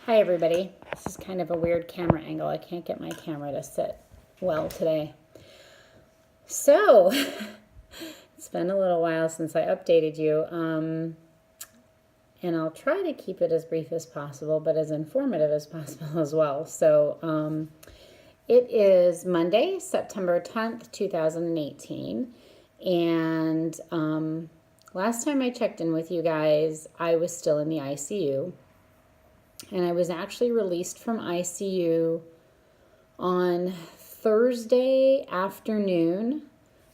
Hi everybody. This is kind of a weird camera angle. I can't get my camera to sit well today. So, it's been a little while since I updated you, and I'll try to keep it as brief as possible, but as informative as possible as well. So, it is Monday, September 10th, 2018, and last time I checked in with you guys, I was still in the ICU. And I was actually released from ICU on Thursday afternoon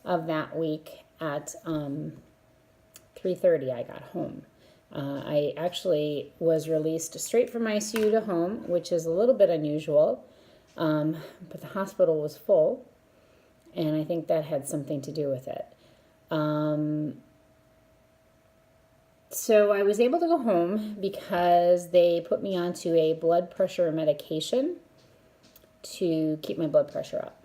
of that week at 3:30. I got home. I actually was released straight from ICU to home, which is a little bit unusual, but the hospital was full, and I think that had something to do with it. So I was able to go home because they put me onto a blood pressure medication to keep my blood pressure up.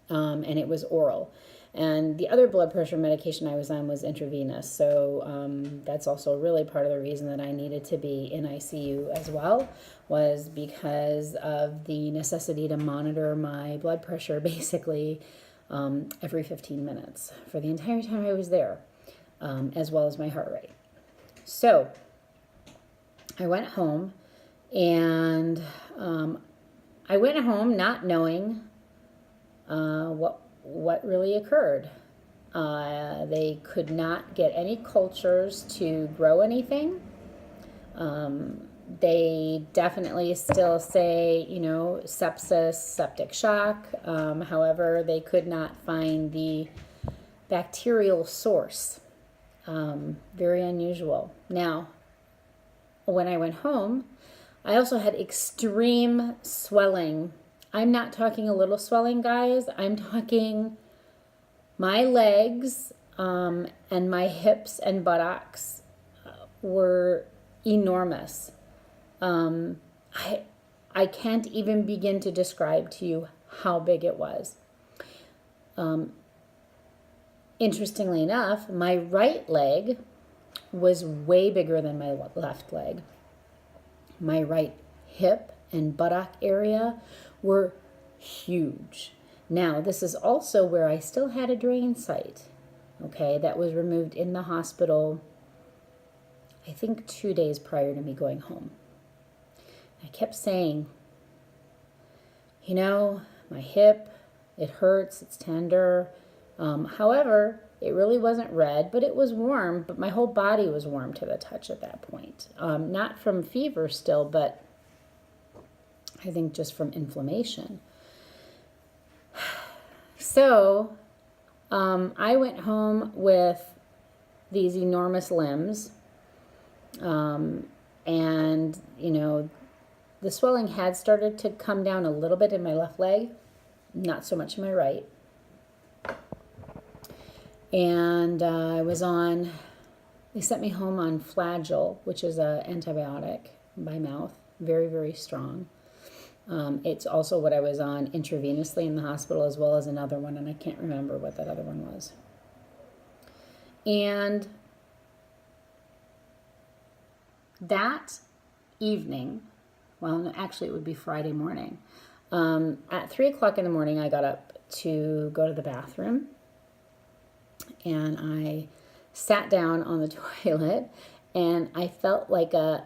And it was oral. And the other blood pressure medication I was on was intravenous. So that's also really part of the reason that I needed to be in ICU as well, was because of the necessity to monitor my blood pressure basically every 15 minutes for the entire time I was there. As well as my heart rate. So I went home, and I went home not knowing what really occurred. They could not get any cultures to grow anything. They definitely still say, sepsis, septic shock. However, they could not find the bacterial source. Very unusual. Now, when I went home, I also had extreme swelling. I'm not talking a little swelling, guys. I'm talking my legs and my hips and buttocks were enormous. I can't even begin to describe to you how big it was. Interestingly enough, my right leg was way bigger than my left leg. My right hip and buttock area were huge. Now, this is also where I still had a drain site, okay, that was removed in the hospital, I think 2 days prior to me going home. I kept saying, my hip, it hurts, it's tender. However, it really wasn't red, but it was warm, but my whole body was warm to the touch at that point. Not from fever still, but I think just from inflammation. So I went home with these enormous limbs, and, the swelling had started to come down a little bit in my left leg, not so much in my right. And they sent me home on Flagyl, which is an antibiotic by mouth, very, very strong. It's also what I was on intravenously in the hospital, as well as another one, and I can't remember what that other one was. And that evening, well, no, actually it would be Friday morning, at 3 o'clock in the morning, I got up to go to the bathroom. And I sat down on the toilet, and I felt like a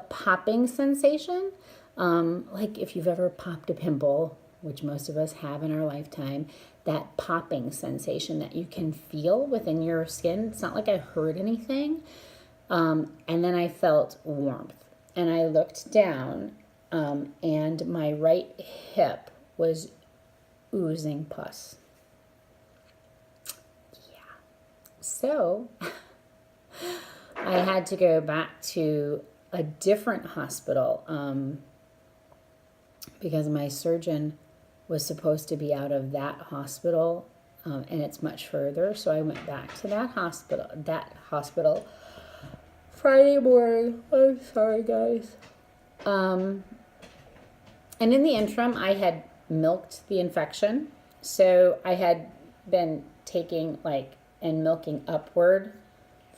popping sensation. Like if you've ever popped a pimple, which most of us have in our lifetime, that popping sensation that you can feel within your skin. It's not like I heard anything. And then I felt warmth. And I looked down, and my right hip was oozing pus. So I had to go back to a different hospital because my surgeon was supposed to be out of that hospital, and it's much further. So I went back to that hospital Friday morning. I'm sorry, guys. And in the interim, I had milked the infection. So I had been taking and milking upward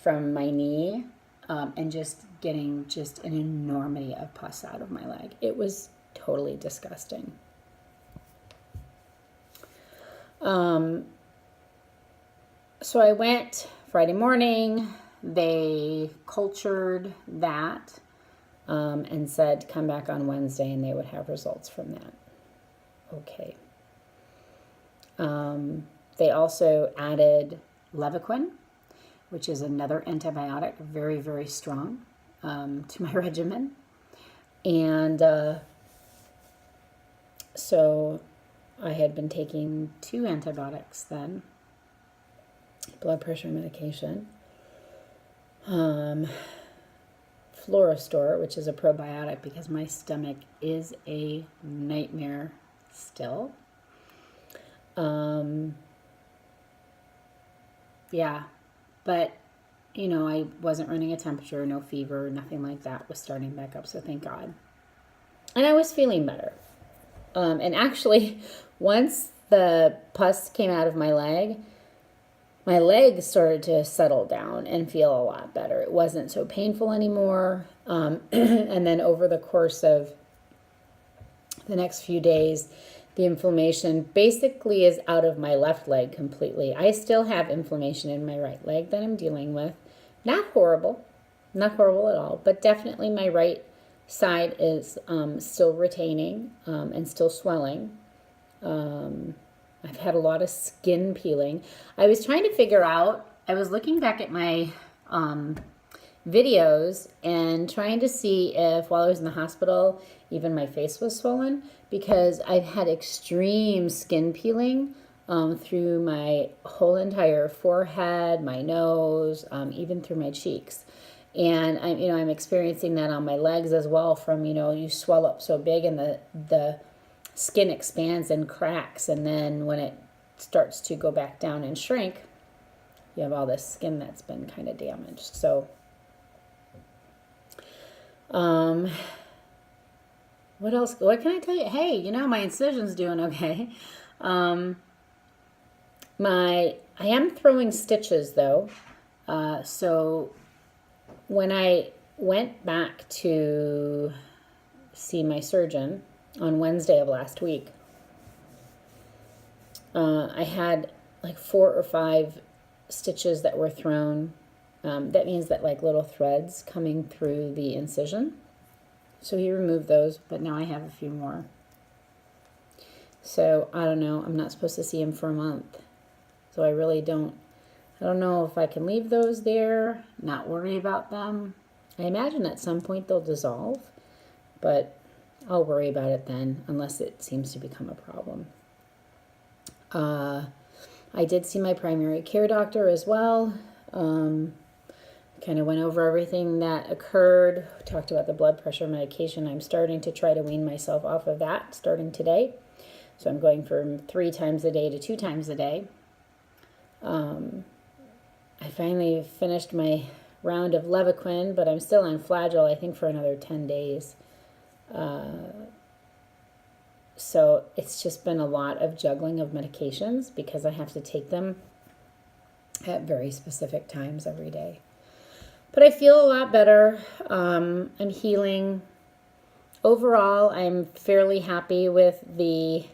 from my knee and just getting just an enormity of pus out of my leg. It was totally disgusting. So I went Friday morning. They cultured that and said come back on Wednesday and they would have results from that. Okay. They also added Levaquin, which is another antibiotic, very, very strong, to my regimen. And so I had been taking 2 antibiotics then, blood pressure medication, Florastor, which is a probiotic because my stomach is a nightmare still. Yeah, but you know, I wasn't running a temperature, no fever, nothing like that was starting back up, so thank God. And I was feeling better. And actually, once the pus came out of my leg started to settle down and feel a lot better. It wasn't so painful anymore. And then over the course of the next few days, the inflammation basically is out of my left leg completely. I still have inflammation in my right leg that I'm dealing with. Not horrible at all, but definitely my right side is still retaining and still swelling. I've had a lot of skin peeling. I was trying to figure out, I was looking back at my videos and trying to see if while I was in the hospital, even my face was swollen, because I've had extreme skin peeling through my whole entire forehead, my nose, even through my cheeks. And I'm experiencing that on my legs as well from, you swell up so big and the skin expands and cracks, and then when it starts to go back down and shrink, you have all this skin that's been kind of damaged. So what else? What can I tell you? Hey, my incision's doing okay. I am throwing stitches though. So when I went back to see my surgeon on Wednesday of last week, I had like 4 or 5 stitches that were thrown. That means that like little threads coming through the incision. So he removed those, but now I have a few more. So I don't know. I'm not supposed to see him for a month. So I don't know if I can leave those there, not worry about them. I imagine at some point they'll dissolve, but I'll worry about it then, unless it seems to become a problem. I did see my primary care doctor as well. Kind of went over everything that occurred, talked about the blood pressure medication. I'm starting to try to wean myself off of that starting today. So I'm going from 3 times a day to 2 times a day. I finally finished my round of Levaquin, but I'm still on Flagyl, I think, for another 10 days. So it's just been a lot of juggling of medications because I have to take them at very specific times every day. But I feel a lot better. I'm healing. Overall, I'm fairly happy with the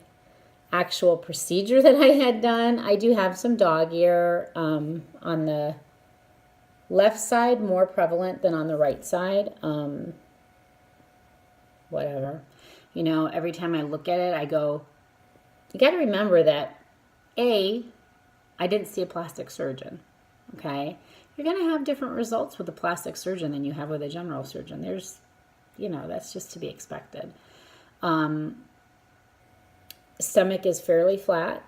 actual procedure that I had done. I do have some dog ear on the left side, more prevalent than on the right side. Whatever. Every time I look at it, I go, you got to remember that, I didn't see a plastic surgeon, okay? You're going to have different results with a plastic surgeon than you have with a general surgeon. That's just to be expected. Stomach is fairly flat,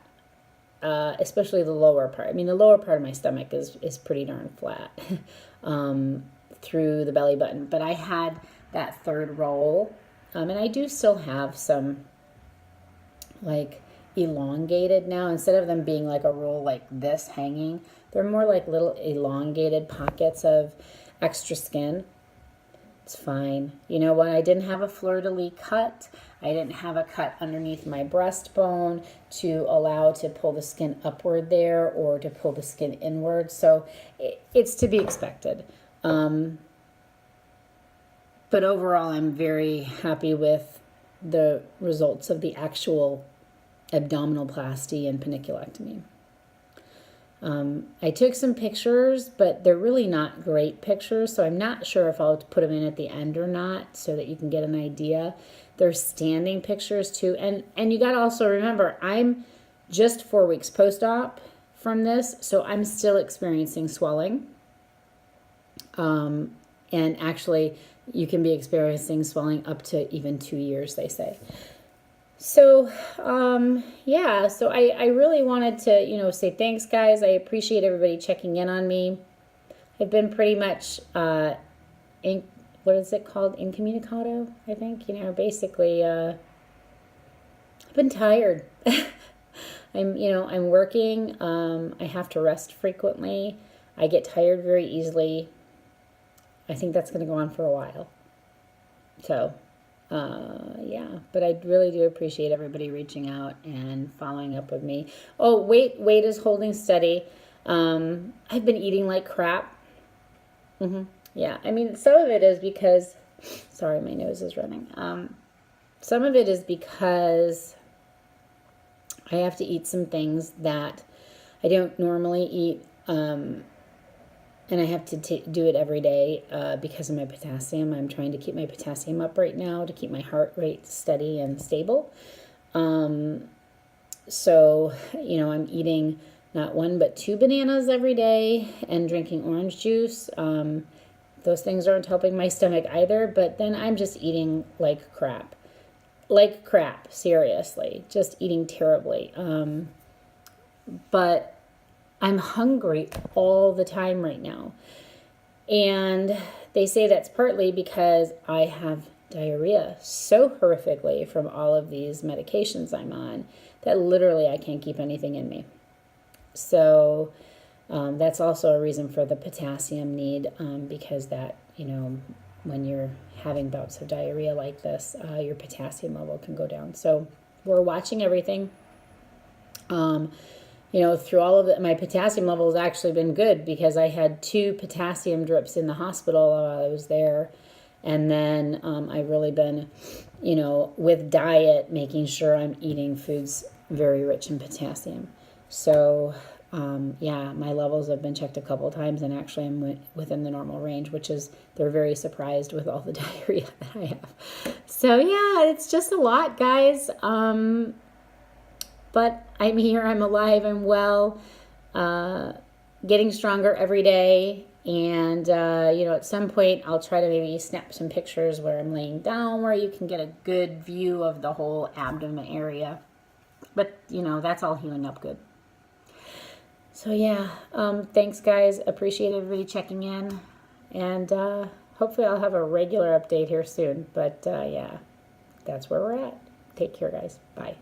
especially the lower part. The lower part of my stomach is pretty darn flat through the belly button. But I had that 3rd roll, and I do still have some like elongated now. Instead of them being like a roll like this hanging, they're more like little elongated pockets of extra skin. It's fine. You know what? I didn't have a fleur-de-lis cut. I didn't have a cut underneath my breastbone to allow to pull the skin upward there or to pull the skin inward. So it's to be expected. But overall, I'm very happy with the results of the actual abdominoplasty and paniculectomy. I took some pictures, but they're really not great pictures, so I'm not sure if I'll put them in at the end or not so that you can get an idea. They're standing pictures too, and you got to also remember, I'm just 4 weeks post-op from this, so I'm still experiencing swelling. And actually, you can be experiencing swelling up to even 2 years, they say. So, yeah, so I really wanted to, say thanks, guys. I appreciate everybody checking in on me. I've been pretty much, what is it called? Incommunicado, I think. Basically, I've been tired. I'm working. I have to rest frequently. I get tired very easily. I think that's going to go on for a while. So, yeah, but I really do appreciate everybody reaching out and following up with me. Oh, weight is holding steady. I've been eating like crap. Yeah, I mean, some of it is because, sorry, my nose is running. Some of it is because I have to eat some things that I don't normally eat, and I have to do it every day because of my potassium. I'm trying to keep my potassium up right now to keep my heart rate steady and stable. So, I'm eating not 1 but 2 bananas every day and drinking orange juice. Those things aren't helping my stomach either, but then I'm just eating like crap. Like crap, seriously. Just eating terribly. But I'm hungry all the time right now. And they say that's partly because I have diarrhea so horrifically from all of these medications I'm on that literally I can't keep anything in me. So that's also a reason for the potassium need, because that, when you're having bouts of diarrhea like this, your potassium level can go down. So we're watching everything. Through all of it, my potassium level has actually been good because I had 2 potassium drips in the hospital while I was there. And then I've really been, with diet, making sure I'm eating foods very rich in potassium. So, yeah, my levels have been checked a couple of times, and actually I'm within the normal range, which is, they're very surprised with all the diarrhea that I have. So, yeah, it's just a lot, guys. But I'm here, I'm alive, I'm well, getting stronger every day. And, at some point I'll try to maybe snap some pictures where I'm laying down, where you can get a good view of the whole abdomen area. But, that's all healing up good. So, yeah, thanks, guys. Appreciate everybody checking in. And hopefully I'll have a regular update here soon. But, yeah, that's where we're at. Take care, guys. Bye.